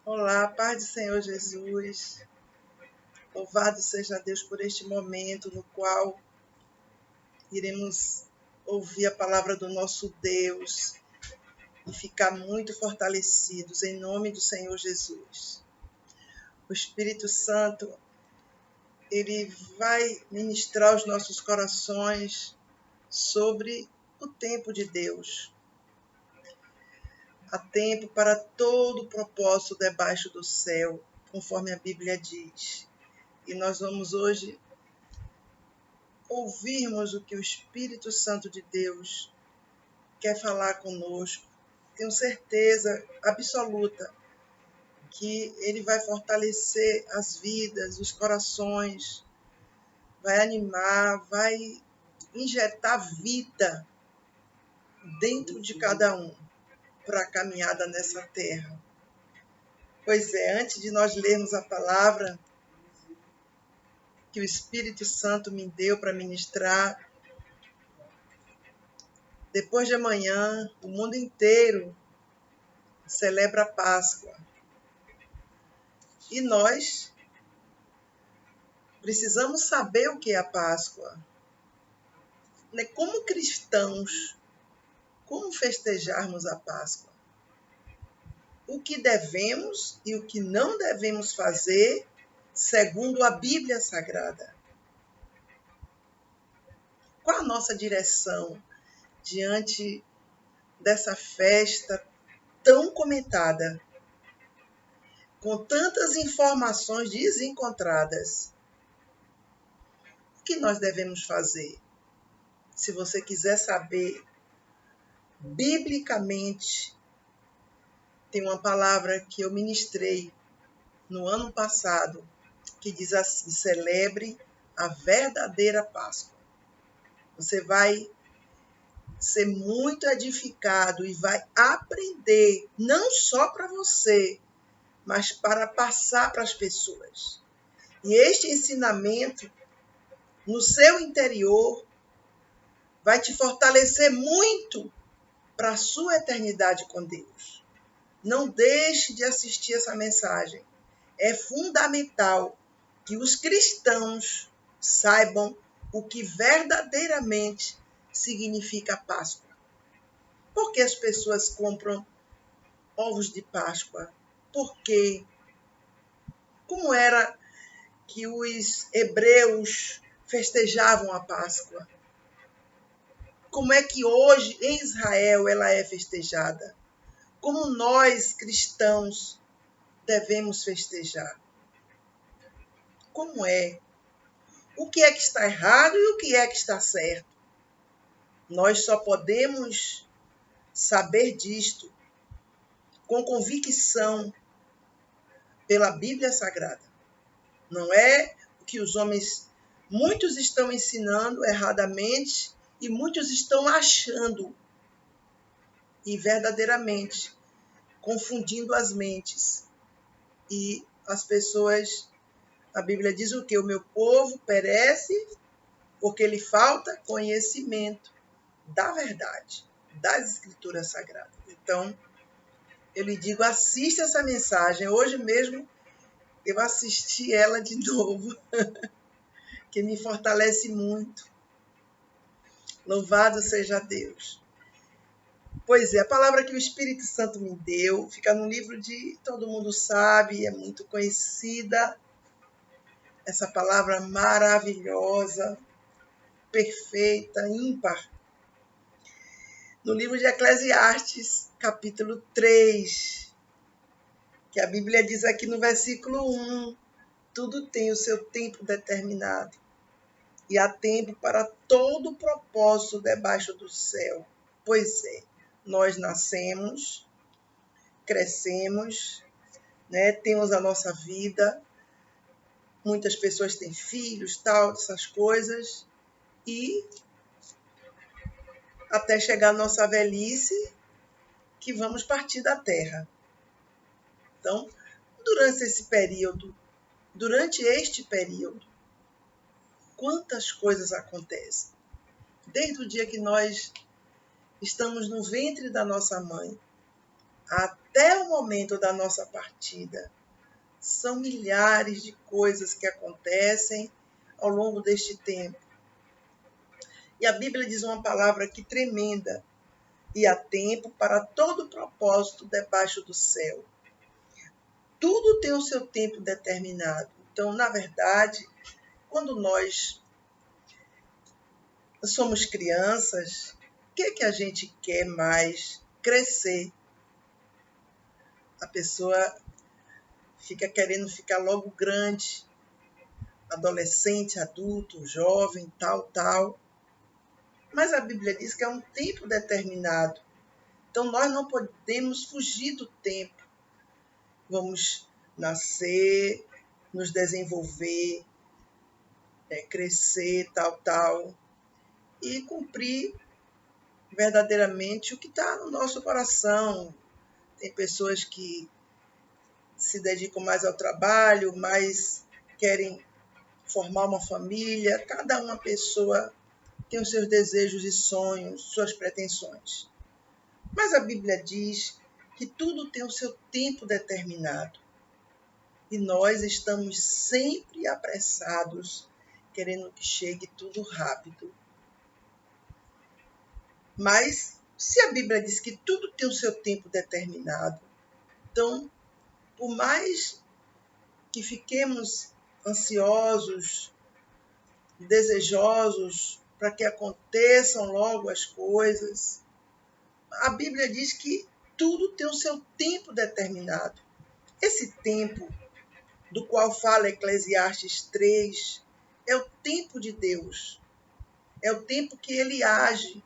Olá, paz do Senhor Jesus. Louvado seja Deus por este momento no qual iremos ouvir a palavra do nosso Deus e ficar muito fortalecidos em nome do Senhor Jesus. O Espírito Santo, ele vai ministrar aos nossos corações sobre o tempo de Deus. Há tempo para todo o propósito debaixo do céu, conforme a Bíblia diz. E nós vamos hoje ouvirmos o que o Espírito Santo de Deus quer falar conosco. Tenho certeza absoluta que ele vai fortalecer as vidas, os corações, vai animar, vai injetar vida dentro de cada um para a caminhada nessa terra. Pois é, antes de nós lermos a palavra que o Espírito Santo me deu para ministrar, depois de amanhã, o mundo inteiro celebra a Páscoa. E nós precisamos saber o que é a Páscoa. Como cristãos, como festejarmos a Páscoa? O que devemos e o que não devemos fazer segundo a Bíblia Sagrada? Qual a nossa direção diante dessa festa tão comentada, com tantas informações desencontradas? O que nós devemos fazer? Se você quiser saber biblicamente, tem uma palavra que eu ministrei no ano passado, que diz assim: celebre a verdadeira Páscoa. Você vai ser muito edificado e vai aprender, não só para você, mas para passar para as pessoas. E este ensinamento, no seu interior, vai te fortalecer muito para a sua eternidade com Deus. Não deixe de assistir essa mensagem. É fundamental que os cristãos saibam o que verdadeiramente significa a Páscoa. Por que as pessoas compram ovos de Páscoa? Por quê? Como era que os hebreus festejavam a Páscoa? Como é que hoje em Israel ela é festejada? Como nós, cristãos, devemos festejar? Como é? O que é que está errado e o que é que está certo? Nós só podemos saber disto com convicção pela Bíblia Sagrada. Não é o que os homens, muitos estão ensinando erradamente e muitos estão achando e verdadeiramente confundindo as mentes. E as pessoas, a Bíblia diz o quê? O meu povo perece porque lhe falta conhecimento da verdade, das Escrituras Sagradas. Então, eu lhe digo, assista essa mensagem. Hoje mesmo eu assisti ela de novo, que me fortalece muito. Louvado seja Deus. Pois é, a palavra que o Espírito Santo me deu fica no livro de todo mundo sabe, é muito conhecida. Essa palavra maravilhosa, perfeita, ímpar. No livro de Eclesiastes, capítulo 3, que a Bíblia diz aqui no versículo 1, tudo tem o seu tempo determinado, e há tempo para todo propósito debaixo do céu. Pois é, nós nascemos, crescemos, temos a nossa vida, muitas pessoas têm filhos, tal, essas coisas, e até chegar a nossa velhice, que vamos partir da terra. Então, durante este período, quantas coisas acontecem. Desde o dia que nós estamos no ventre da nossa mãe, até o momento da nossa partida. São milhares de coisas que acontecem ao longo deste tempo. E a Bíblia diz uma palavra aqui tremenda: e há tempo para todo propósito debaixo do céu. Tudo tem o seu tempo determinado. Então, na verdade, quando nós somos crianças, o que a gente quer mais? Crescer. A pessoa fica querendo ficar logo grande, adolescente, adulto, jovem, tal. Mas a Bíblia diz que é um tempo determinado. Então, nós não podemos fugir do tempo. Vamos nascer, nos desenvolver, crescer, tal, e cumprir verdadeiramente o que está no nosso coração. Tem pessoas que se dedicam mais ao trabalho, mais querem formar uma família. Cada uma pessoa tem os seus desejos e sonhos, suas pretensões. Mas a Bíblia diz que tudo tem o seu tempo determinado. E nós estamos sempre apressados, querendo que chegue tudo rápido. Mas se a Bíblia diz que tudo tem o seu tempo determinado, então, por mais que fiquemos ansiosos, desejosos para que aconteçam logo as coisas, a Bíblia diz que tudo tem o seu tempo determinado. Esse tempo do qual fala Eclesiastes 3 é o tempo de Deus. É o tempo que ele age.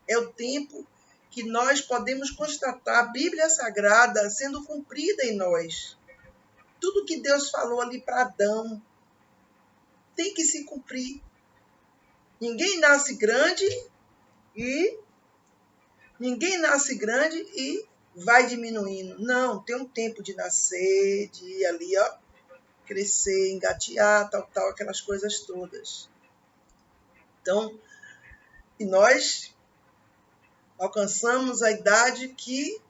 É o tempo que nós podemos constatar a Bíblia Sagrada sendo cumprida em nós. Tudo que Deus falou ali para Adão tem que se cumprir. Ninguém nasce grande e vai diminuindo. Não, tem um tempo de nascer, de ir ali, crescer, engatear, tal, aquelas coisas todas. Então, e nós alcançamos a idade que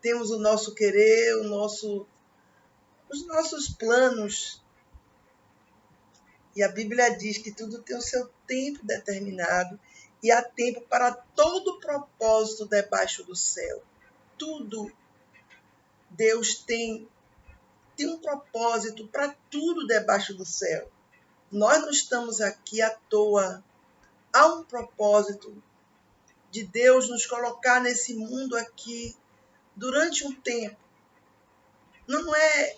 temos o nosso querer, os nossos planos. E a Bíblia diz que tudo tem o seu tempo determinado e há tempo para todo propósito debaixo do céu. Tudo. Deus tem um propósito para tudo debaixo do céu. Nós não estamos aqui à toa. Há um propósito de Deus nos colocar nesse mundo aqui durante um tempo. Não é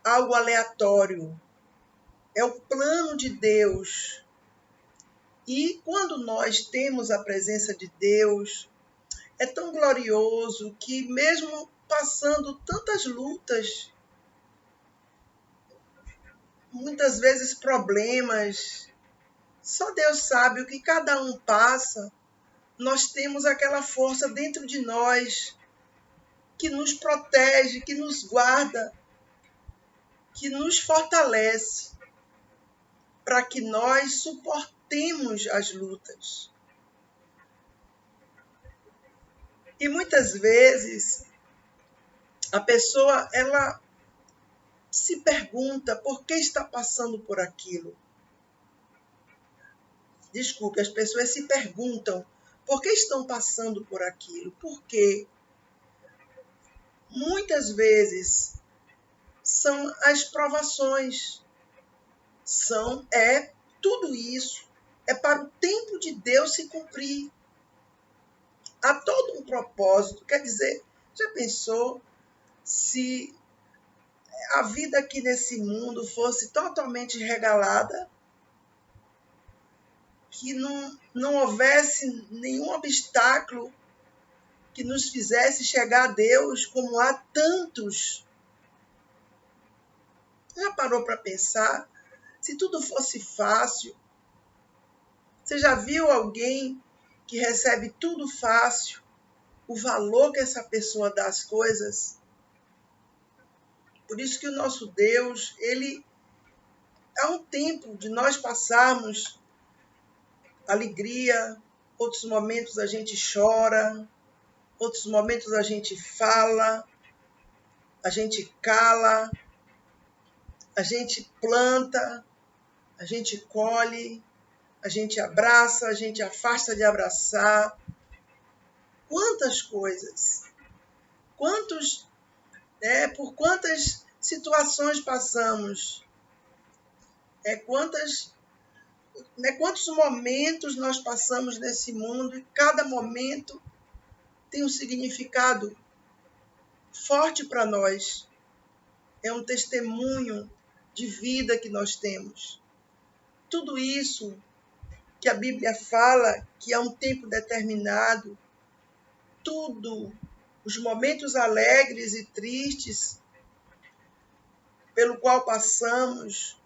algo aleatório. É o plano de Deus. E quando nós temos a presença de Deus, é tão glorioso que mesmo passando tantas lutas, muitas vezes problemas, só Deus sabe o que cada um passa, nós temos aquela força dentro de nós que nos protege, que nos guarda, que nos fortalece para que nós suportemos as lutas. E muitas vezes a pessoa ela se pergunta por que está passando por aquilo. Desculpe, as pessoas se perguntam por que estão passando por aquilo. Porque muitas vezes são as provações. Tudo isso é para o tempo de Deus se cumprir. Há todo um propósito. Quer dizer, já pensou se a vida aqui nesse mundo fosse totalmente regalada? Que não houvesse nenhum obstáculo que nos fizesse chegar a Deus, como há tantos. Já parou para pensar? Se tudo fosse fácil, você já viu alguém que recebe tudo fácil, o valor que essa pessoa dá às coisas? Por isso que o nosso Deus, ele há um tempo de nós passarmos alegria, outros momentos a gente chora, outros momentos a gente fala, a gente cala, a gente planta, a gente colhe, a gente abraça, a gente afasta de abraçar. Quantas coisas, por quantas situações passamos, quantos momentos nós passamos nesse mundo e cada momento tem um significado forte para nós. É um testemunho de vida que nós temos. Tudo isso que a Bíblia fala que é um tempo determinado, tudo, os momentos alegres e tristes pelo qual passamos,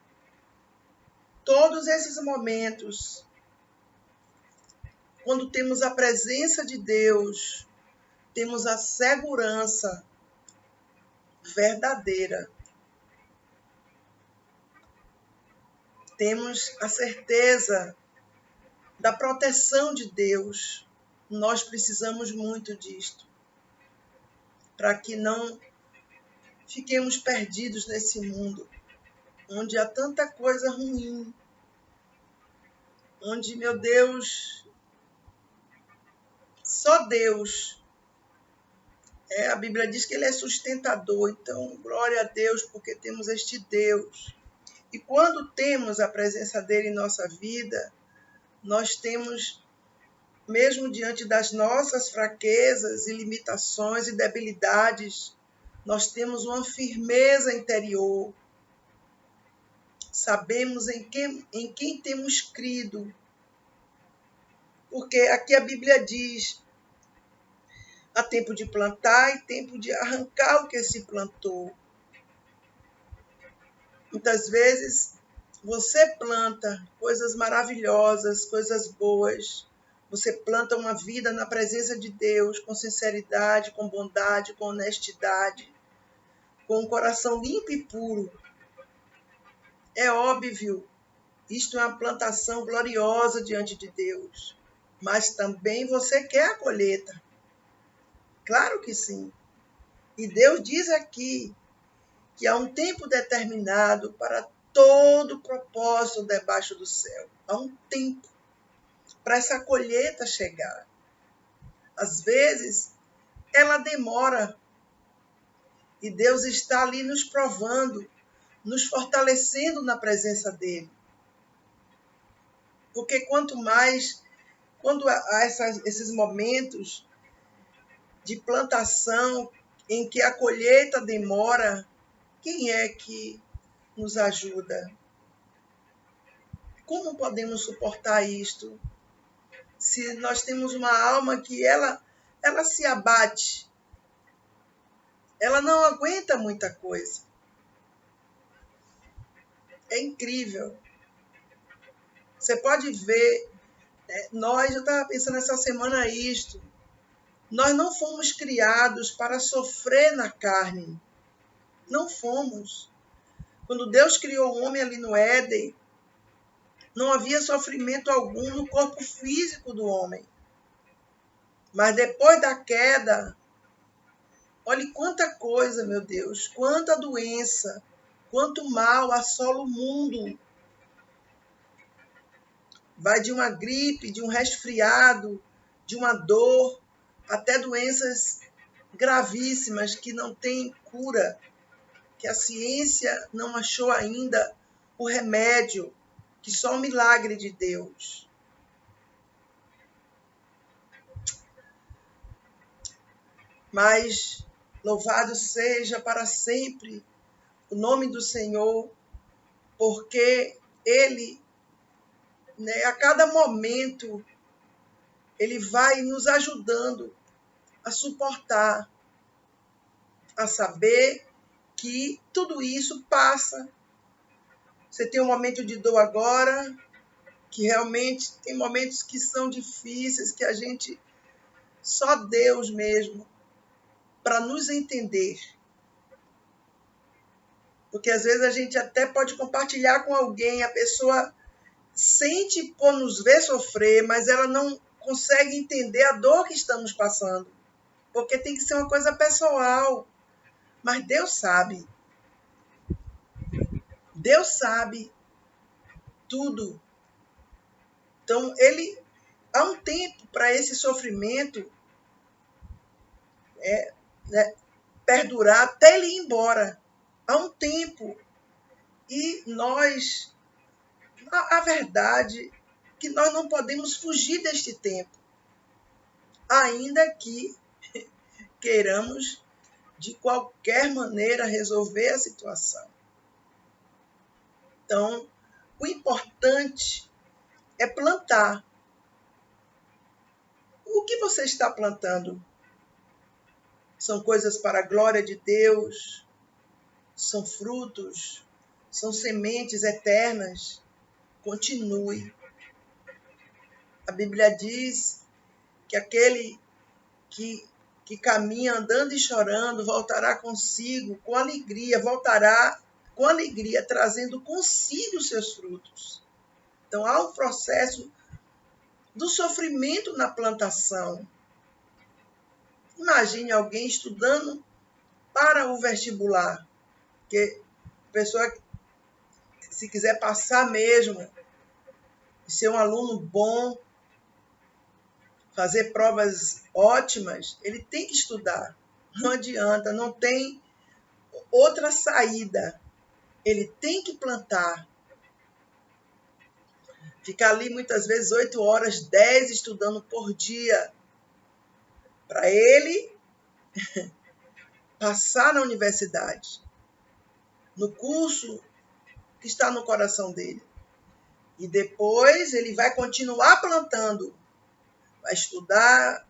todos esses momentos, quando temos a presença de Deus, temos a segurança verdadeira. Temos a certeza da proteção de Deus. Nós precisamos muito disto, para que não fiquemos perdidos nesse mundo, onde há tanta coisa ruim, onde, meu Deus, só Deus. A Bíblia diz que Ele é sustentador, então glória a Deus, porque temos este Deus. E quando temos a presença dEle em nossa vida, nós temos, mesmo diante das nossas fraquezas e limitações e debilidades, nós temos uma firmeza interior. Sabemos em quem temos crido. Porque aqui a Bíblia diz: há tempo de plantar e tempo de arrancar o que se plantou. Muitas vezes você planta coisas maravilhosas, coisas boas. Você planta uma vida na presença de Deus, com sinceridade, com bondade, com honestidade, com um coração limpo e puro. É óbvio, isto é uma plantação gloriosa diante de Deus. Mas também você quer a colheita. Claro que sim. E Deus diz aqui que há um tempo determinado para todo propósito debaixo do céu. Há um tempo para essa colheita chegar. Às vezes, ela demora. E Deus está ali nos provando, nos fortalecendo na presença dEle. Porque quando há esses momentos de plantação em que a colheita demora, quem é que nos ajuda? Como podemos suportar isto? Se nós temos uma alma que ela se abate, ela não aguenta muita coisa. É incrível. Você pode ver, eu estava pensando essa semana isto, nós não fomos criados para sofrer na carne. Não fomos. Quando Deus criou o homem ali no Éden, não havia sofrimento algum no corpo físico do homem. Mas depois da queda, olhe quanta coisa, meu Deus, quanta doença, quanto mal assola o mundo. Vai de uma gripe, de um resfriado, de uma dor, até doenças gravíssimas que não têm cura, que a ciência não achou ainda o remédio, que só o milagre de Deus. Mas louvado seja para sempre o nome do Senhor, porque Ele, a cada momento, Ele vai nos ajudando a suportar, a saber que tudo isso passa. Você tem um momento de dor agora, que realmente tem momentos que são difíceis, que a gente, só Deus mesmo, para nos entender. Porque às vezes a gente até pode compartilhar com alguém, a pessoa sente por nos ver sofrer, mas ela não consegue entender a dor que estamos passando. porque tem que ser uma coisa pessoal. Mas Deus sabe. Deus sabe tudo. Então, há um tempo para esse sofrimento né, perdurar até ele ir embora. Há um tempo. E a verdade é que nós não podemos fugir deste tempo, ainda que queiramos de qualquer maneira resolver a situação. Então, o importante é plantar. O que você está plantando? São coisas para a glória de Deus? São frutos? São sementes eternas? Continue. A Bíblia diz que aquele que caminha andando e chorando voltará consigo com alegria, voltará com alegria, trazendo consigo os seus frutos. Então, há um processo do sofrimento na plantação. Imagine alguém estudando para o vestibular, porque a pessoa, se quiser passar mesmo, ser um aluno bom, fazer provas ótimas, ele tem que estudar. Não adianta, não tem outra saída. Ele tem que plantar. Ficar ali muitas vezes 8 horas, 10 estudando por dia, para ele passar na universidade, no curso que está no coração dele. E depois ele vai continuar plantando, vai estudar,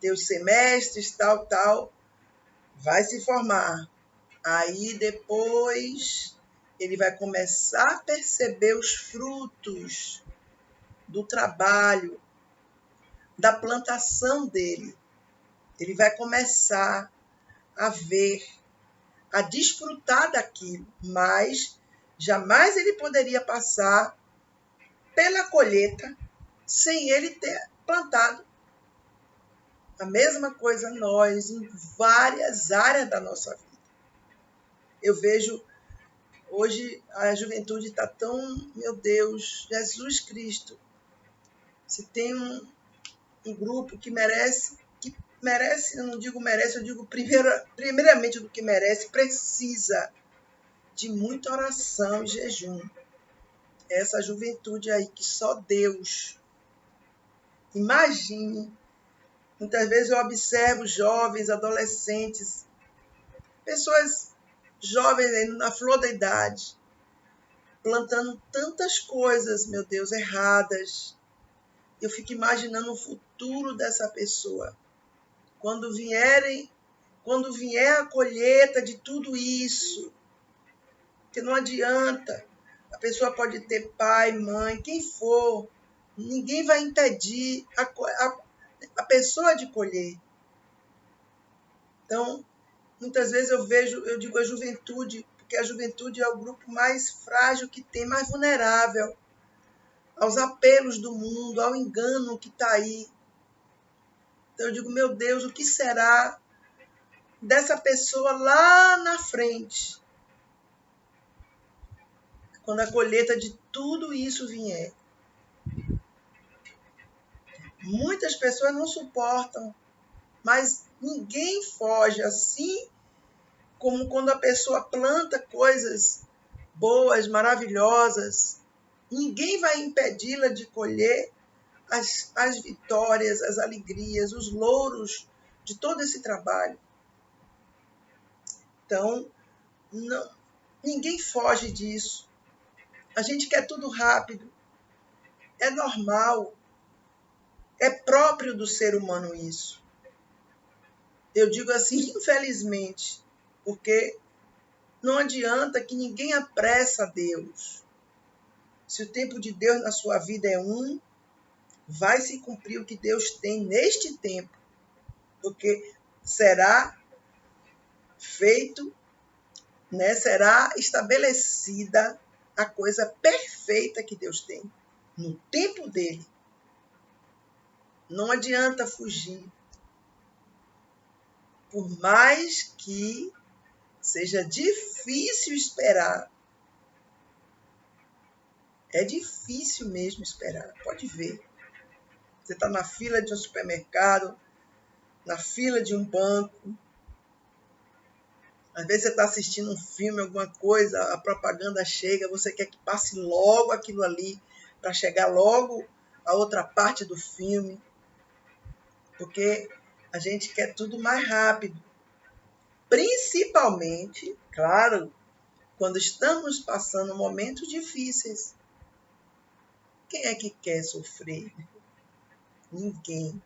ter os semestres, tal, vai se formar. Aí depois ele vai começar a perceber os frutos do trabalho, da plantação dele. Ele vai começar a ver, a desfrutar daquilo, mas jamais ele poderia passar pela colheita sem ele ter plantado. A mesma coisa nós, em várias áreas da nossa vida. Eu vejo hoje a juventude está tão, meu Deus, Jesus Cristo. Se tem um grupo que merece, eu não digo merece, eu digo primeiramente do que merece, precisa de muita oração e jejum. Essa juventude aí que só Deus. Imagine, muitas vezes eu observo jovens, adolescentes, pessoas jovens na flor da idade, plantando tantas coisas, meu Deus, erradas. Eu fico imaginando o futuro dessa pessoa. Quando vier a colheita de tudo isso, que não adianta, a pessoa pode ter pai, mãe, quem for, ninguém vai impedir a pessoa de colher. Então, muitas vezes eu digo a juventude, porque a juventude é o grupo mais frágil que tem, mais vulnerável aos apelos do mundo, ao engano que está aí. Então eu digo, meu Deus, o que será dessa pessoa lá na frente, quando a colheita de tudo isso vier? Muitas pessoas não suportam, mas ninguém foge, assim como quando a pessoa planta coisas boas, maravilhosas, ninguém vai impedi-la de colher as vitórias, as alegrias, os louros de todo esse trabalho. Então, ninguém foge disso. A gente quer tudo rápido. É normal. É próprio do ser humano isso. Eu digo assim, infelizmente, porque não adianta que ninguém apressa a Deus. Se o tempo de Deus na sua vida é vai se cumprir o que Deus tem neste tempo, porque será feito, né? Será estabelecida a coisa perfeita que Deus tem no tempo dele. Não adianta fugir. Por mais que seja difícil esperar, é difícil mesmo esperar, pode ver. Você está na fila de um supermercado, na fila de um banco, às vezes você está assistindo um filme, alguma coisa, a propaganda chega, você quer que passe logo aquilo ali, para chegar logo a outra parte do filme, porque a gente quer tudo mais rápido. Principalmente, claro, quando estamos passando momentos difíceis. Quem é que quer sofrer? Ninguém.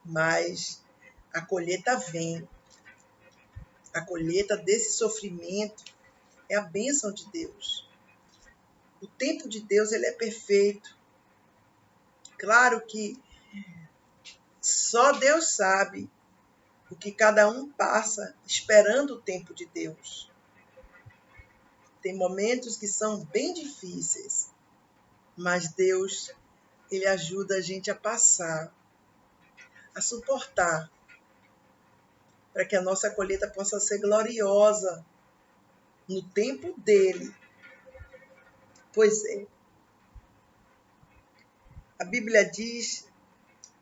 Mas a colheita vem. A colheita desse sofrimento é a bênção de Deus. O tempo de Deus, ele é perfeito. Claro que só Deus sabe o que cada um passa esperando o tempo de Deus. Tem momentos que são bem difíceis, mas Deus, ele ajuda a gente a passar, a suportar, para que a nossa colheita possa ser gloriosa no tempo dele. Pois é. A Bíblia diz,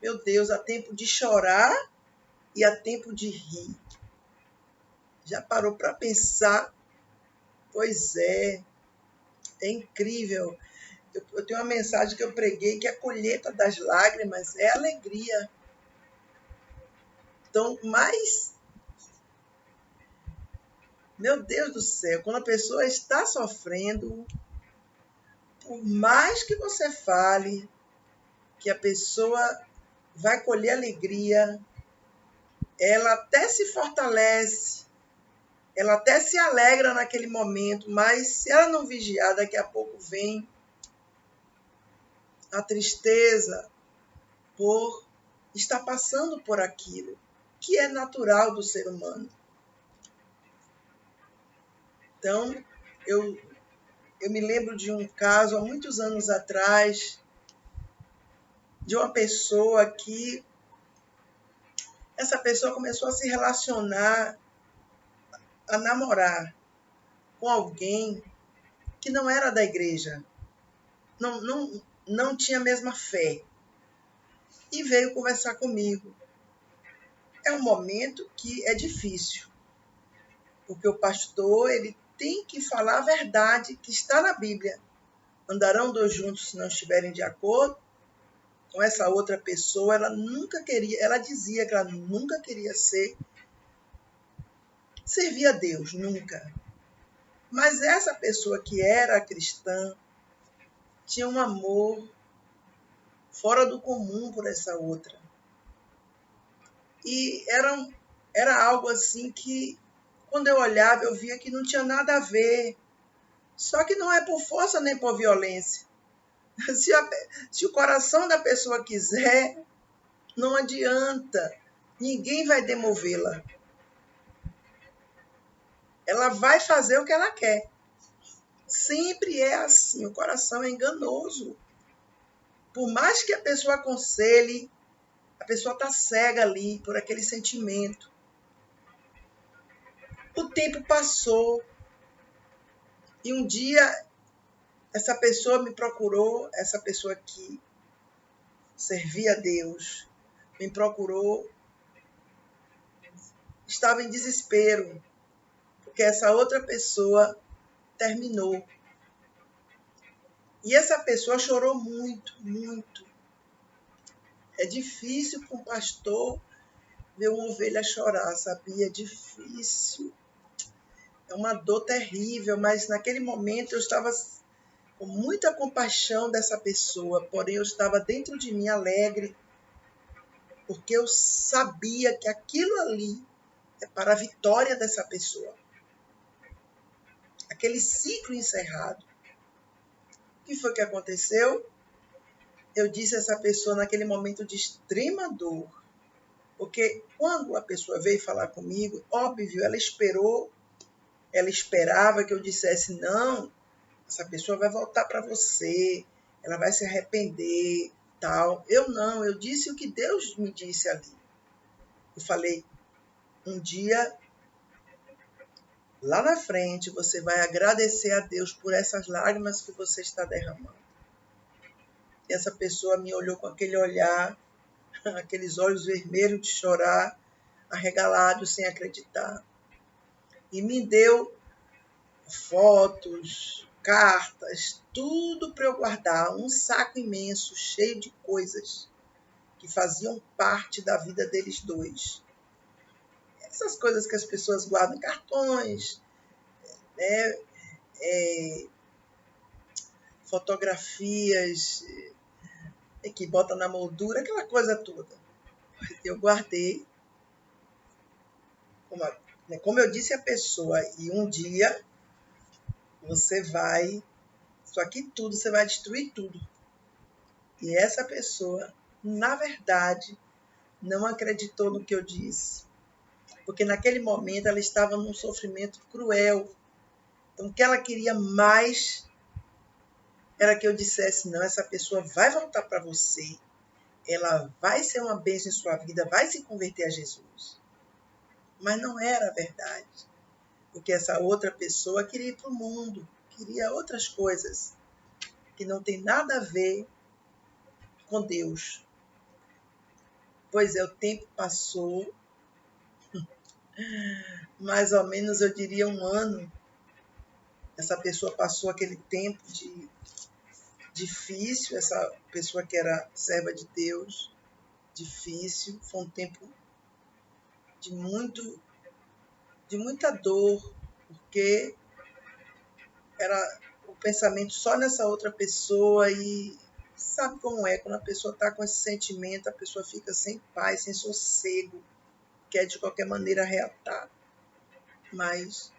meu Deus, há tempo de chorar e há tempo de rir. Já parou para pensar? Pois é incrível. Eu tenho uma mensagem que eu preguei, que a colheita das lágrimas é alegria. Então, mas, meu Deus do céu, quando a pessoa está sofrendo, por mais que você fale que a pessoa vai colher alegria, ela até se fortalece, ela até se alegra naquele momento, mas se ela não vigiar, daqui a pouco vem a tristeza por estar passando por aquilo, que é natural do ser humano. Então, eu me lembro de um caso, há muitos anos atrás, de uma pessoa que essa pessoa começou a se relacionar, a namorar com alguém que não era da igreja, não tinha a mesma fé, e veio conversar comigo. É um momento que é difícil, porque o pastor, ele tem que falar a verdade que está na Bíblia. Andarão dois juntos se não estiverem de acordo. Com essa outra pessoa, ela dizia que ela nunca queria servir a Deus, nunca. Mas essa pessoa que era cristã tinha um amor fora do comum por essa outra. E era algo assim que, quando eu olhava, eu via que não tinha nada a ver. Só que não é por força nem por violência. Se o coração da pessoa quiser, não adianta. Ninguém vai demovê-la. Ela vai fazer o que ela quer. Sempre é assim. O coração é enganoso. Por mais que a pessoa aconselhe, a pessoa está cega ali por aquele sentimento. O tempo passou. E um dia, essa pessoa me procurou, essa pessoa que servia a Deus, me procurou, estava em desespero, porque essa outra pessoa terminou. E essa pessoa chorou muito, muito. É difícil para um pastor ver uma ovelha chorar, sabia? É difícil. É uma dor terrível, mas naquele momento eu estava com muita compaixão dessa pessoa, porém eu estava dentro de mim alegre, porque eu sabia que aquilo ali é para a vitória dessa pessoa. Aquele ciclo encerrado. O que foi que aconteceu? Eu disse a essa pessoa naquele momento de extrema dor, porque quando a pessoa veio falar comigo, óbvio, ela esperava que eu dissesse, não, essa pessoa vai voltar para você, ela vai se arrepender, tal. Eu não, eu disse o que Deus me disse ali. Eu falei, Um dia, lá na frente, você vai agradecer a Deus por essas lágrimas que você está derramando. E essa pessoa me olhou com aquele olhar, aqueles olhos vermelhos de chorar, arregalados, sem acreditar. E me deu fotos, cartas, tudo para eu guardar. Um saco imenso, cheio de coisas que faziam parte da vida deles dois. Essas coisas que as pessoas guardam, cartões, né? Fotografias que botam na moldura, aquela coisa toda. Eu guardei, como eu disse à pessoa, e um dia você vai, isso aqui tudo, você vai destruir tudo. E essa pessoa, na verdade, não acreditou no que eu disse. Porque naquele momento ela estava num sofrimento cruel. Então o que ela queria mais era que eu dissesse, não, essa pessoa vai voltar para você. Ela vai ser uma bênção em sua vida, vai se converter a Jesus. Mas não era a verdade. Porque essa outra pessoa queria ir para o mundo, queria outras coisas que não tem nada a ver com Deus. Pois é, o tempo passou, mais ou menos eu diria 1 ano. Essa pessoa passou aquele tempo difícil, essa pessoa que era serva de Deus, difícil, foi um tempo de muita dor, porque era o pensamento só nessa outra pessoa e sabe como é, quando a pessoa está com esse sentimento, a pessoa fica sem paz, sem sossego, quer de qualquer maneira reatar. Mas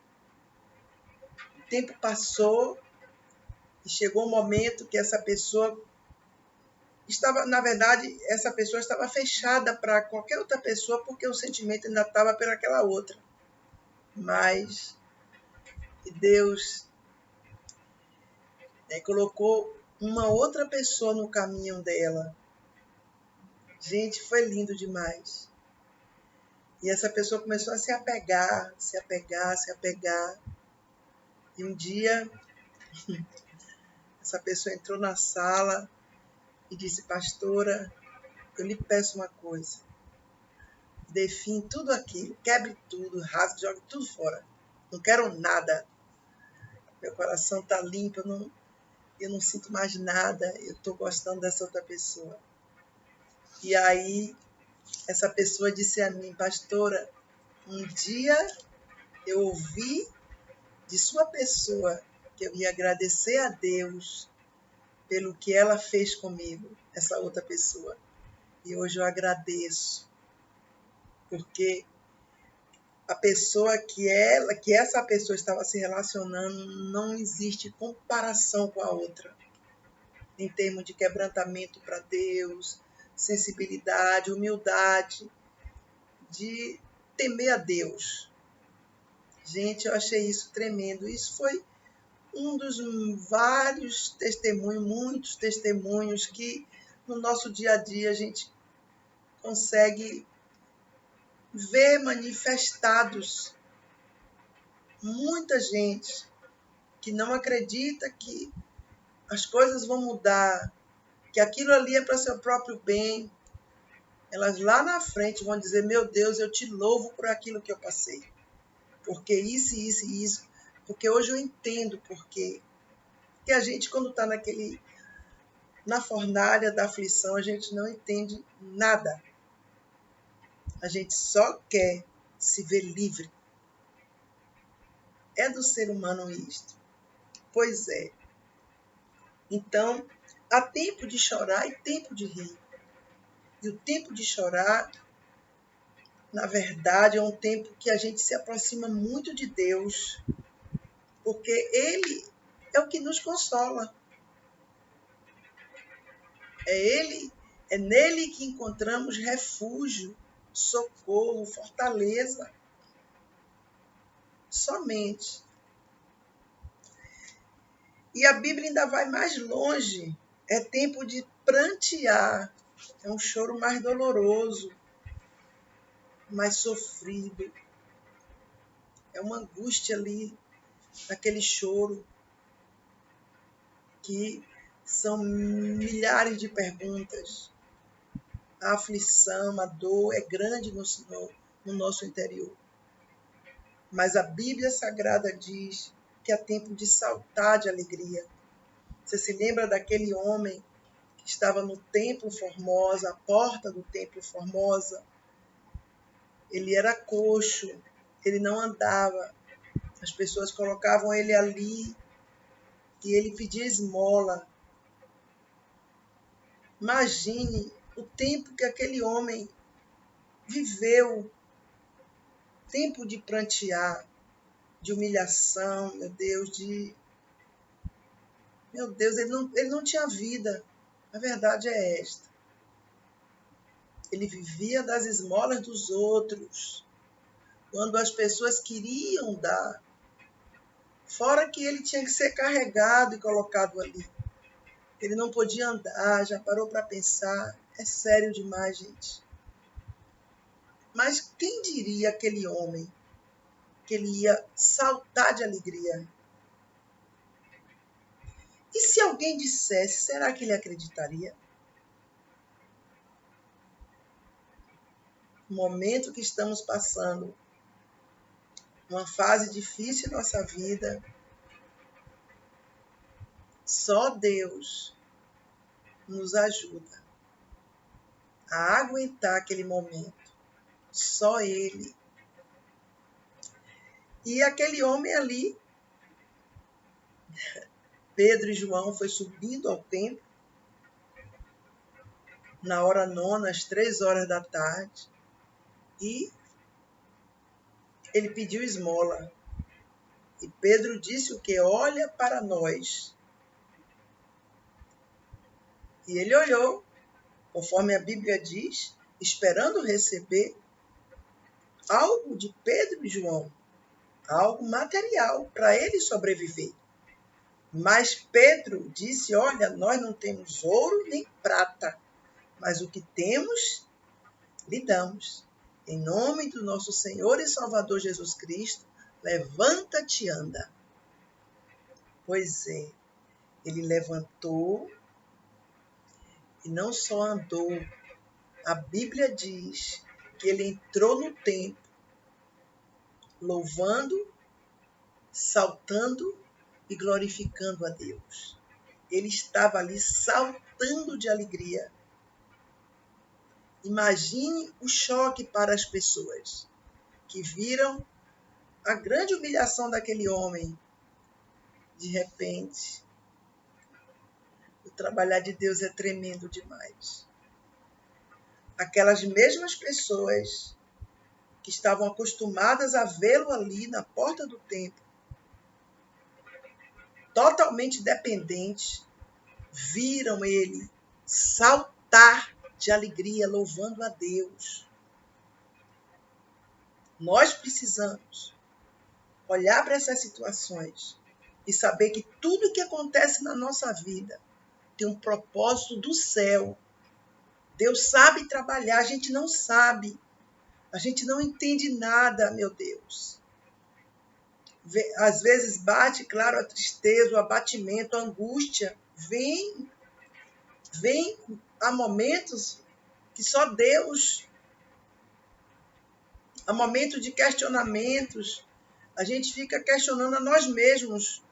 o tempo passou e chegou um momento que essa pessoa estava, na verdade, essa pessoa estava fechada para qualquer outra pessoa porque o sentimento ainda estava pelaquela outra. Mas Deus colocou uma outra pessoa no caminho dela. Gente, foi lindo demais. E essa pessoa começou a se apegar, se apegar, se apegar. E um dia, essa pessoa entrou na sala e disse, pastora, eu lhe peço uma coisa. Dê fim em tudo aquilo, quebre tudo, rasgue, jogue tudo fora. Não quero nada. Meu coração está limpo, eu não sinto mais nada. Eu estou gostando dessa outra pessoa. E aí, essa pessoa disse a mim, pastora, um dia eu ouvi de sua pessoa que eu ia agradecer a Deus pelo que ela fez comigo, essa outra pessoa. E hoje eu agradeço, porque a pessoa que essa pessoa estava se relacionando, não existe comparação com a outra. Em termos de quebrantamento para Deus, sensibilidade, humildade, de temer a Deus. Gente, eu achei isso tremendo. Isso foi um dos vários testemunhos, muitos testemunhos que no nosso dia a dia a gente consegue ver manifestados. Muita gente que não acredita que as coisas vão mudar, que aquilo ali é para seu próprio bem, elas lá na frente vão dizer, meu Deus, eu te louvo por aquilo que eu passei. Porque isso, isso e isso. Porque hoje eu entendo por quê. Porque a gente, quando está na fornalha da aflição, a gente não entende nada. A gente só quer se ver livre. É do ser humano isto. Pois é. Então, há tempo de chorar e tempo de rir. E o tempo de chorar, na verdade, é um tempo que a gente se aproxima muito de Deus, porque Ele é o que nos consola. É nele que encontramos refúgio, socorro, fortaleza. Somente. E a Bíblia ainda vai mais longe. É tempo de prantear. É um choro mais doloroso. mais sofrido. É uma angústia ali, aquele choro, que são milhares de perguntas. A aflição, a dor é grande no nosso interior. Mas a Bíblia Sagrada diz que é tempo de saltar de alegria. Você se lembra daquele homem que estava no Templo Formosa, a porta do Templo Formosa? Ele era coxo, ele não andava. As pessoas colocavam ele ali e ele pedia esmola. Imagine o tempo que aquele homem viveu, tempo de prantear, de humilhação, meu Deus, ele não tinha vida. A verdade é esta. Ele vivia das esmolas dos outros, quando as pessoas queriam dar. Fora que ele tinha que ser carregado e colocado ali. Ele não podia andar, já parou para pensar? É sério demais, gente. Mas quem diria aquele homem que ele ia saltar de alegria? E se alguém dissesse, será que ele acreditaria? No momento que estamos passando, uma fase difícil em nossa vida, só Deus nos ajuda a aguentar aquele momento. Só Ele. E aquele homem ali, Pedro e João, foi subindo ao templo, na hora nona, às 3 horas da tarde, e ele pediu esmola. E Pedro disse o quê? Olha para nós. E ele olhou, conforme a Bíblia diz, esperando receber algo de Pedro e João, algo material para ele sobreviver. Mas Pedro disse, olha, nós não temos ouro nem prata, mas o que temos, lhe damos. Em nome do nosso Senhor e Salvador Jesus Cristo, levanta-te e anda. Pois é, ele levantou e não só andou. A Bíblia diz que ele entrou no templo, louvando, saltando e glorificando a Deus. Ele estava ali saltando de alegria. Imagine o choque para as pessoas que viram a grande humilhação daquele homem. De repente, o trabalhar de Deus é tremendo demais. Aquelas mesmas pessoas que estavam acostumadas a vê-lo ali na porta do templo, totalmente dependente, viram ele saltar de alegria, louvando a Deus. Nós precisamos olhar para essas situações e saber que tudo que acontece na nossa vida tem um propósito do céu. Deus sabe trabalhar, a gente não sabe. A gente não entende nada, meu Deus. Às vezes bate, claro, a tristeza, o abatimento, a angústia. Vem há momentos que só Deus, há momentos de questionamentos, a gente fica questionando a nós mesmos.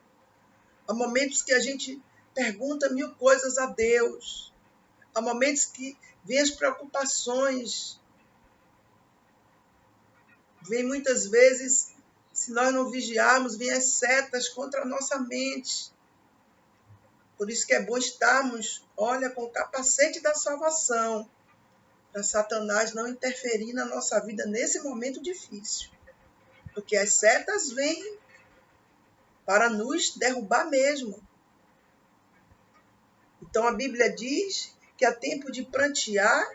Há momentos que a gente pergunta 1000 coisas a Deus. Há momentos que vêm as preocupações. Vem muitas vezes, se nós não vigiarmos, vêm as setas contra a nossa mente. Por isso que é bom estarmos, olha, com o capacete da salvação, para Satanás não interferir na nossa vida nesse momento difícil. Porque as setas vêm para nos derrubar mesmo. Então a Bíblia diz que há tempo de prantear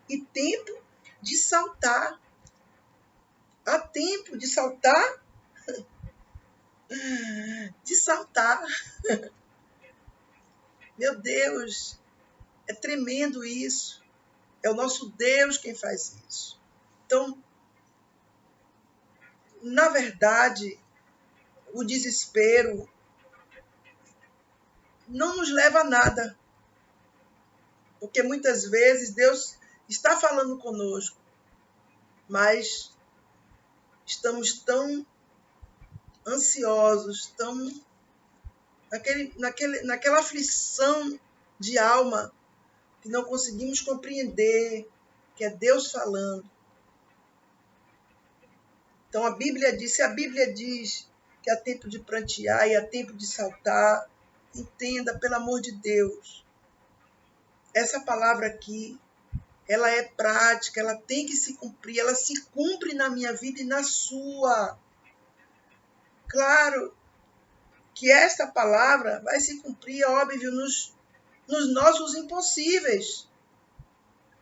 e tempo de saltar. Há tempo de saltar? De saltar. Meu Deus, é tremendo isso. É o nosso Deus quem faz isso. Então, na verdade, o desespero não nos leva a nada. Porque muitas vezes Deus está falando conosco, mas estamos tão ansiosos, tão naquela aflição de alma, que não conseguimos compreender que é Deus falando. Então se a Bíblia diz que há tempo de prantear e há tempo de saltar, entenda, pelo amor de Deus. Essa palavra aqui, ela é prática, ela tem que se cumprir, ela se cumpre na minha vida e na sua. Claro que esta palavra vai se cumprir, óbvio, nos nossos impossíveis.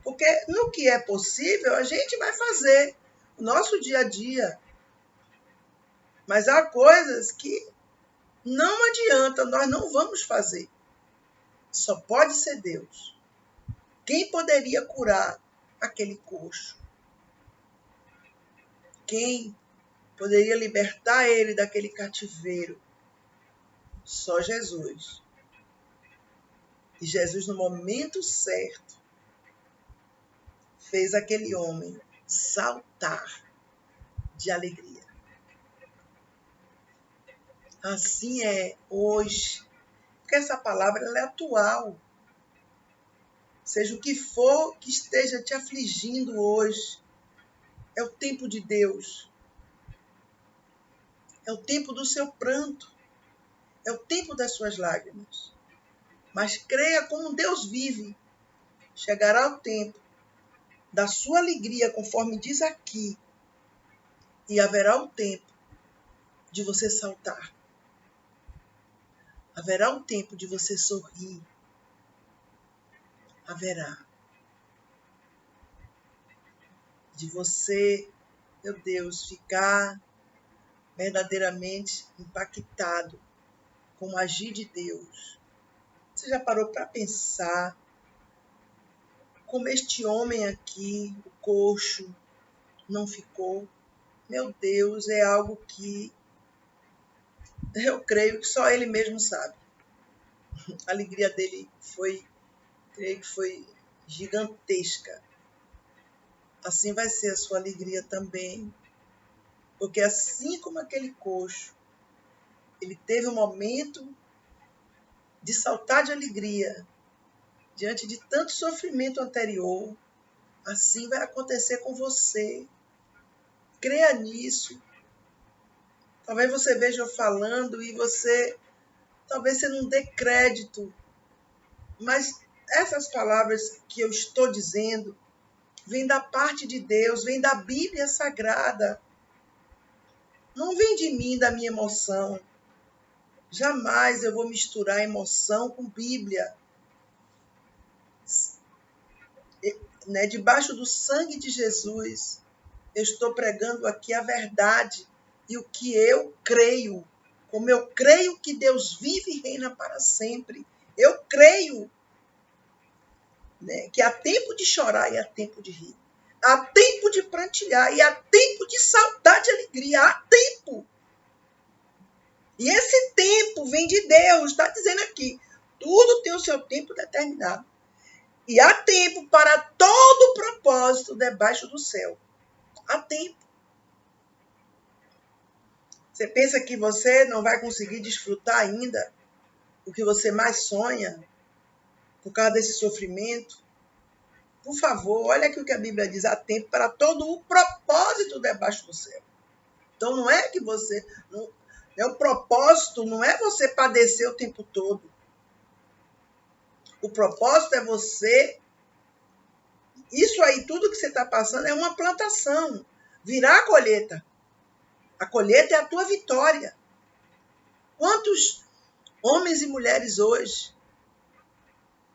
Porque no que é possível, a gente vai fazer o nosso dia a dia. Mas há coisas que não adianta, nós não vamos fazer. Só pode ser Deus. Quem poderia curar aquele coxo? Quem poderia libertar ele daquele cativeiro? Só Jesus. E Jesus, no momento certo, fez aquele homem saltar de alegria. Assim é hoje, porque essa palavra ela é atual. Seja o que for que esteja te afligindo hoje, é o tempo de Deus. É o tempo do seu pranto. É o tempo das suas lágrimas. Mas creia como Deus vive. Chegará o tempo da sua alegria, conforme diz aqui, e haverá um tempo de você saltar. Haverá um tempo de você sorrir. Haverá. De você, meu Deus, ficar verdadeiramente impactado com o agir de Deus. Você já parou para pensar como este homem aqui, o coxo, não ficou? Meu Deus, é algo que eu creio que só ele mesmo sabe. A alegria dele creio que foi gigantesca. Assim vai ser a sua alegria também. Porque assim como aquele coxo, ele teve um momento de saltar de alegria diante de tanto sofrimento anterior, assim vai acontecer com você. Creia nisso. Talvez você veja eu falando e talvez você não dê crédito, mas essas palavras que eu estou dizendo vêm da parte de Deus, vêm da Bíblia Sagrada. Não vem de mim, da minha emoção. Jamais eu vou misturar emoção com Bíblia. Debaixo do sangue de Jesus, eu estou pregando aqui a verdade e o que eu creio. Como eu creio que Deus vive e reina para sempre. Eu creio, que há tempo de chorar e há tempo de rir. Há tempo de prantear e há tempo de saltar de alegria. Há tempo. E esse tempo vem de Deus, está dizendo aqui. Tudo tem o seu tempo determinado. E há tempo para todo propósito debaixo do céu. Há tempo. Você pensa que você não vai conseguir desfrutar ainda o que você mais sonha por causa desse sofrimento? Por favor, olha aqui o que a Bíblia diz. Há tempo para todo o propósito debaixo do céu. Então não é que você... o propósito não é você padecer o tempo todo. O propósito é você... Isso aí, tudo que você está passando é uma plantação. Virá a colheita. A colheita é a tua vitória. Quantos homens e mulheres hoje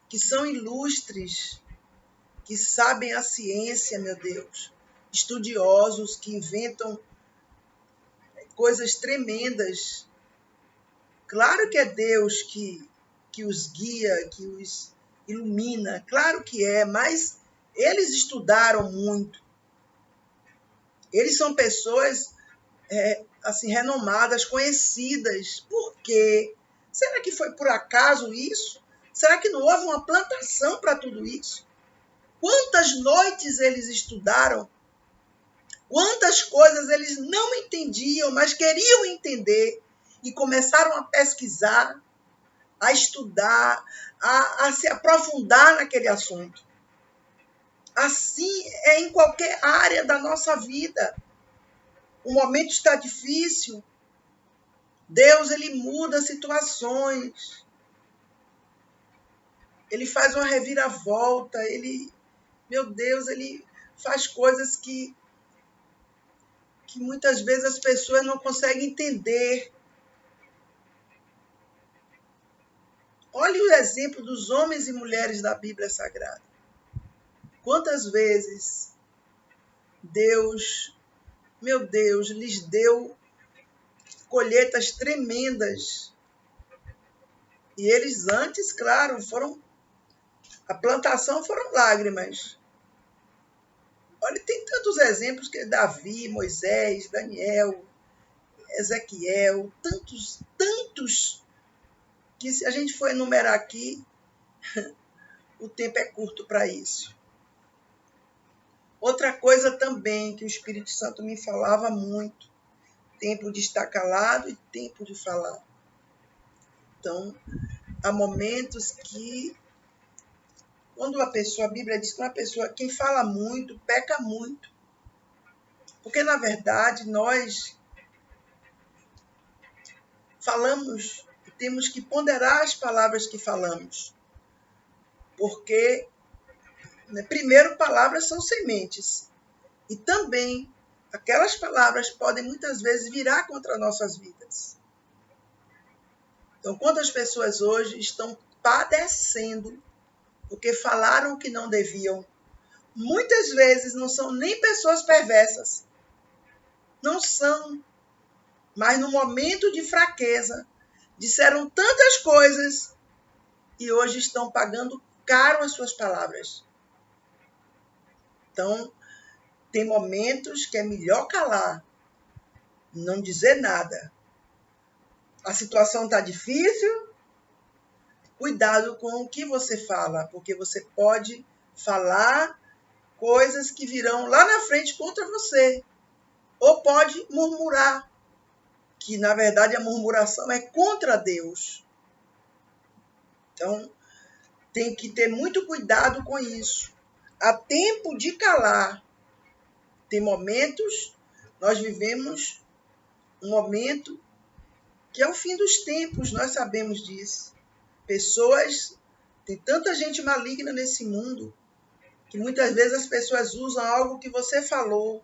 que são ilustres, que sabem a ciência, meu Deus, estudiosos que inventam coisas tremendas. Claro que é Deus que os guia, que os ilumina, claro que é, mas eles estudaram muito. Eles são pessoas assim, renomadas, conhecidas. Por quê? Será que foi por acaso isso? Será que não houve uma plantação para tudo isso? Quantas noites eles estudaram? Quantas coisas eles não entendiam, mas queriam entender e começaram a pesquisar, a estudar, a se aprofundar naquele assunto. Assim é em qualquer área da nossa vida. O momento está difícil. Deus, ele muda situações. Ele faz uma reviravolta. Meu Deus, ele faz coisas que muitas vezes as pessoas não conseguem entender. Olhe o exemplo dos homens e mulheres da Bíblia Sagrada. Quantas vezes Deus, meu Deus, lhes deu colheitas tremendas. E eles antes, claro, a plantação foram lágrimas. Olha, tem tantos exemplos que Davi, Moisés, Daniel, Ezequiel, tantos, que se a gente for enumerar aqui, o tempo é curto para isso. Outra coisa também que o Espírito Santo me falava muito, tempo de estar calado e tempo de falar. Então, há momentos que, quando a Bíblia diz que uma pessoa, quem fala muito, peca muito. Porque, na verdade, nós falamos e temos que ponderar as palavras que falamos. Porque, primeiro, palavras são sementes. E também, aquelas palavras podem muitas vezes virar contra nossas vidas. Então, quantas pessoas hoje estão padecendo porque falaram o que não deviam? Muitas vezes não são nem pessoas perversas. Não são. Mas no momento de fraqueza, disseram tantas coisas e hoje estão pagando caro as suas palavras. Então, tem momentos que é melhor calar, não dizer nada. A situação está difícil, cuidado com o que você fala, porque você pode falar coisas que virão lá na frente contra você. Ou pode murmurar, que na verdade a murmuração é contra Deus. Então, tem que ter muito cuidado com isso. Há tempo de calar. Tem momentos, nós vivemos um momento que é o fim dos tempos, nós sabemos disso. Tem tanta gente maligna nesse mundo, que muitas vezes as pessoas usam algo que você falou,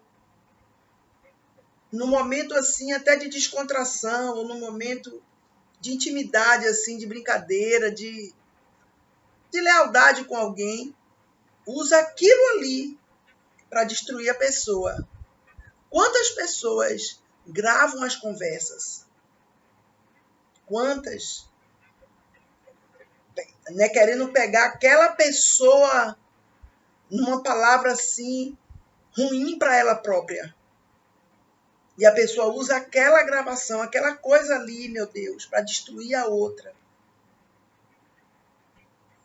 num momento assim até de descontração, ou num momento de intimidade, assim, de brincadeira, de lealdade com alguém, usa aquilo ali para destruir a pessoa. Quantas pessoas gravam as conversas? Quantas? Né, querendo pegar aquela pessoa numa palavra assim, ruim para ela própria. E a pessoa usa aquela gravação, aquela coisa ali, meu Deus, para destruir a outra.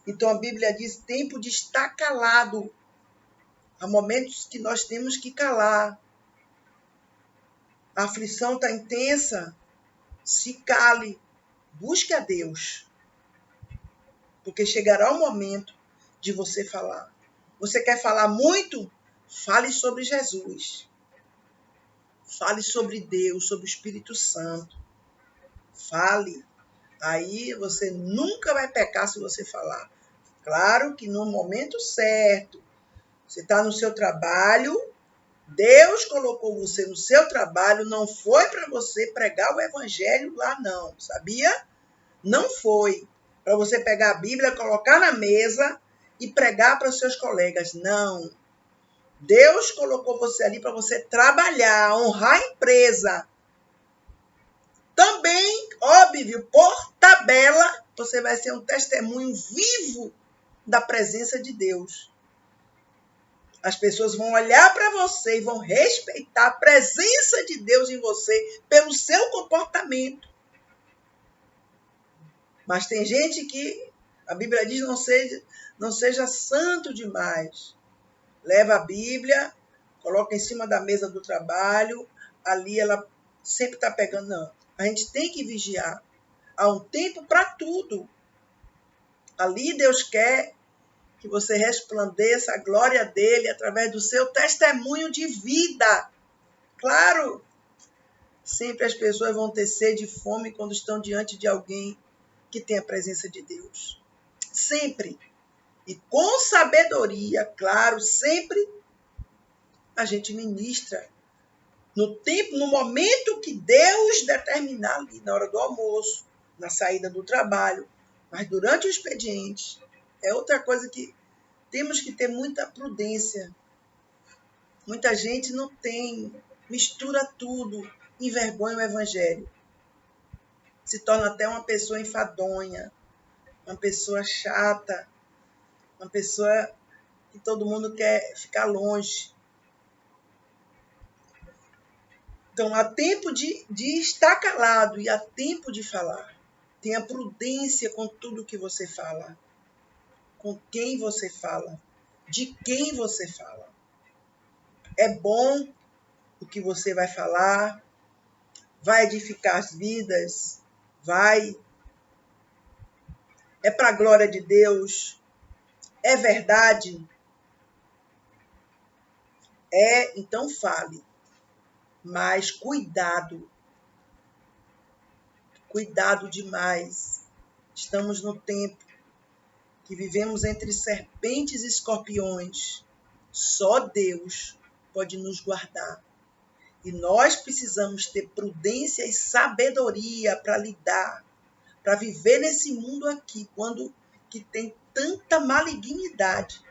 Então a Bíblia diz tempo de estar calado. Há momentos que nós temos que calar. A aflição está intensa. Se cale. Busque a Deus. Porque chegará o momento de você falar. Você quer falar muito? Fale sobre Jesus. Fale sobre Deus, sobre o Espírito Santo. Fale. Aí você nunca vai pecar se você falar. Claro que no momento certo. Você está no seu trabalho. Deus colocou você no seu trabalho. Não foi para você pregar o evangelho lá, não. Sabia? Não foi para você pegar a Bíblia, colocar na mesa e pregar para os seus colegas. Não. Deus colocou você ali para você trabalhar, honrar a empresa. Também, óbvio, por tabela, você vai ser um testemunho vivo da presença de Deus. As pessoas vão olhar para você e vão respeitar a presença de Deus em você pelo seu comportamento. Mas tem gente que a Bíblia diz não seja santo demais. Leva a Bíblia, coloca em cima da mesa do trabalho, ali ela sempre está pegando. Não, a gente tem que vigiar. Há um tempo para tudo. Ali Deus quer que você resplandeça a glória dele através do seu testemunho de vida. Claro, sempre as pessoas vão ter sede e fome quando estão diante de alguém que tem a presença de Deus. Sempre. E com sabedoria, claro, sempre a gente ministra no tempo, no momento que Deus determinar ali, na hora do almoço, na saída do trabalho, mas durante o expediente. É outra coisa que temos que ter muita prudência. Muita gente não tem, mistura tudo, envergonha o evangelho. Se torna até uma pessoa enfadonha, uma pessoa chata, uma pessoa que todo mundo quer ficar longe. Então, há tempo de estar calado e há tempo de falar. Tenha prudência com tudo que você fala, com quem você fala, de quem você fala. É bom o que você vai falar, vai edificar as vidas, é para a glória de Deus, é verdade, então fale. Mas cuidado demais. Estamos no tempo que vivemos entre serpentes e escorpiões. Só Deus pode nos guardar. E nós precisamos ter prudência e sabedoria para lidar, para viver nesse mundo aqui, quando que tem tanta malignidade.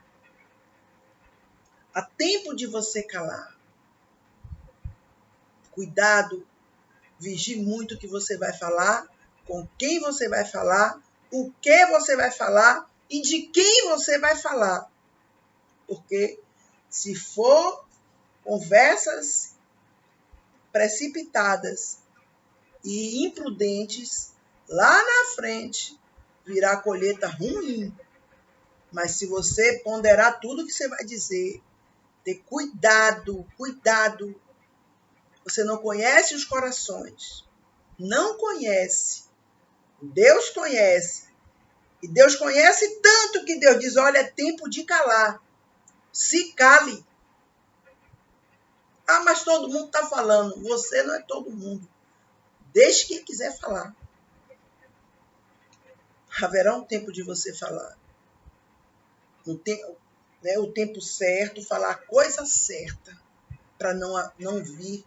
Há tempo de você calar. Cuidado, vigie muito o que você vai falar, com quem você vai falar, o que você vai falar e de quem você vai falar. Porque se for conversas precipitadas e imprudentes, lá na frente virá colheita ruim. Mas se você ponderar tudo que você vai dizer, ter cuidado, você não conhece os corações, não conhece. Deus conhece. E Deus conhece tanto que Deus diz, olha, é tempo de calar. Se cale. Ah, mas todo mundo está falando. Você não é todo mundo. Deixe quem quiser falar. Haverá um tempo de você falar. O tempo certo, falar a coisa certa, para não vir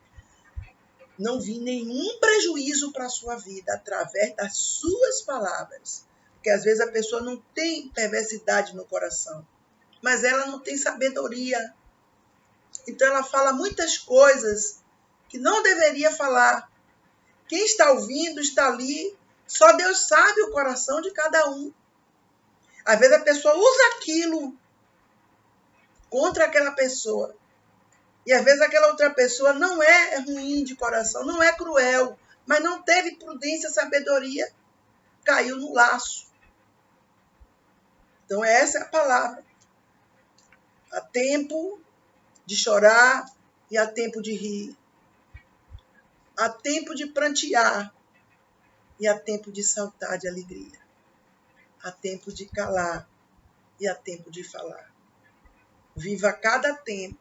nenhum prejuízo para a sua vida através das suas palavras. Porque às vezes a pessoa não tem perversidade no coração, mas ela não tem sabedoria. Então ela fala muitas coisas que não deveria falar. Quem está ouvindo está ali, só Deus sabe o coração de cada um. Às vezes a pessoa usa aquilo contra aquela pessoa. E às vezes aquela outra pessoa não é ruim de coração, não é cruel, mas não teve prudência, sabedoria, caiu no laço. Então essa é a palavra. Há tempo de chorar e há tempo de rir. Há tempo de prantear e há tempo de saltar de alegria. Há tempo de calar e há tempo de falar. Viva cada tempo,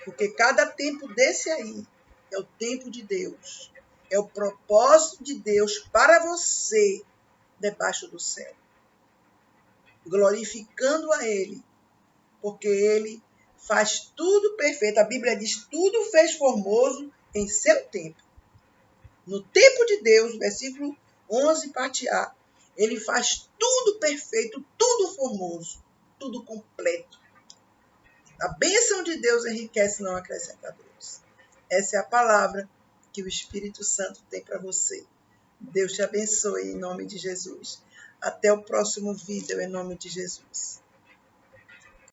porque cada tempo desse aí é o tempo de Deus. É o propósito de Deus para você debaixo do céu. Glorificando a Ele, porque Ele faz tudo perfeito. A Bíblia diz, tudo fez formoso em seu tempo. No tempo de Deus, versículo 11, parte A, Ele faz tudo perfeito, tudo formoso, tudo completo. A bênção de Deus enriquece, não acrescenta dores. Essa é a palavra que o Espírito Santo tem para você. Deus te abençoe em nome de Jesus. Até o próximo vídeo em nome de Jesus.